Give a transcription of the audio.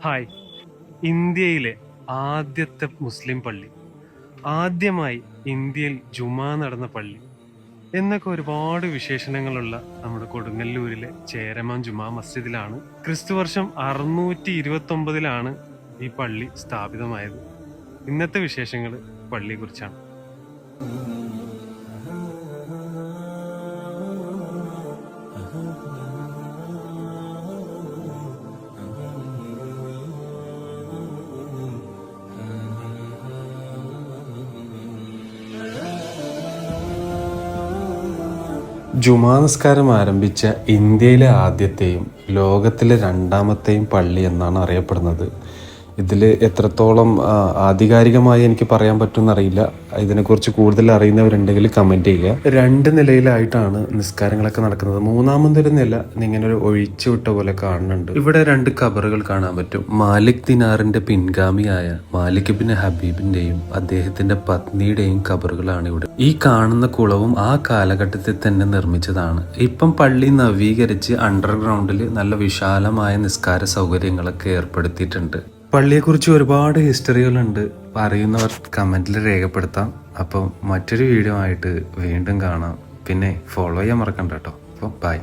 Hi. ഇന്ത്യയിലെ ആദ്യത്തെ മുസ്ലിം പള്ളി, ആദ്യമായി ഇന്ത്യയിൽ ജുമാ നടന്ന പള്ളി എന്നൊക്കെ ഒരുപാട് വിശേഷണങ്ങളുള്ള നമ്മുടെ കൊടുങ്ങല്ലൂരിലെ ചേരമാൻ ജുമാ മസ്ജിദിലാണ് ക്രിസ്തുവർഷം 629 ഈ പള്ളി സ്ഥാപിതമായത്. ഇന്നത്തെ വിശേഷങ്ങൾ പള്ളിയെ കുറിച്ചാണ്. ജുമാ നിസ്കാരം ആരംഭിച്ച ഇന്ത്യയിലെ ആദ്യത്തെയും ലോകത്തിലെ രണ്ടാമത്തെയും പള്ളി എന്നാണ് അറിയപ്പെടുന്നത്. ഇതിൽ എത്രത്തോളം ആധികാരികമായി എനിക്ക് പറയാൻ പറ്റുമെന്നറിയില്ല. ഇതിനെക്കുറിച്ച് കൂടുതൽ അറിയുന്നവരുണ്ടെങ്കിൽ കമൻറ്റ് ചെയ്യുക. 2 നിലയിലായിട്ടാണ് നിസ്കാരങ്ങളൊക്കെ നടക്കുന്നത്. മൂന്നാമതൊരു നില ഇങ്ങനെ ഒരു ഒഴിച്ചു വിട്ട പോലെ കാണുന്നുണ്ട്. ഇവിടെ 2 ഖബറുകൾ കാണാൻ പറ്റും. മാലിക് ദിനാറിന്റെ പിൻഗാമിയായ മാലിക് ബിൻ ഹബീബിന്റെയും അദ്ദേഹത്തിന്റെ പത്നിയുടെയും ഖബറുകളാണ് ഇവിടെ. ഈ കാണുന്ന കുളവും ആ കാലഘട്ടത്തിൽ തന്നെ നിർമ്മിച്ചതാണ്. ഇപ്പം പള്ളി നവീകരിച്ച് അണ്ടർഗ്രൗണ്ടിൽ നല്ല വിശാലമായ നിസ്കാര സൗകര്യങ്ങളൊക്കെ ഏർപ്പെടുത്തിയിട്ടുണ്ട്. പള്ളിയെക്കുറിച്ച് ഒരുപാട് ഹിസ്റ്ററികളുണ്ട്. അറിയുന്നവർ കമൻറ്റിൽ രേഖപ്പെടുത്താം. അപ്പം മറ്റൊരു വീഡിയോ ആയിട്ട് വീണ്ടും കാണാം. പിന്നെ ഫോളോ ചെയ്യാൻ മറക്കണ്ട കേട്ടോ. അപ്പോൾ ബൈ.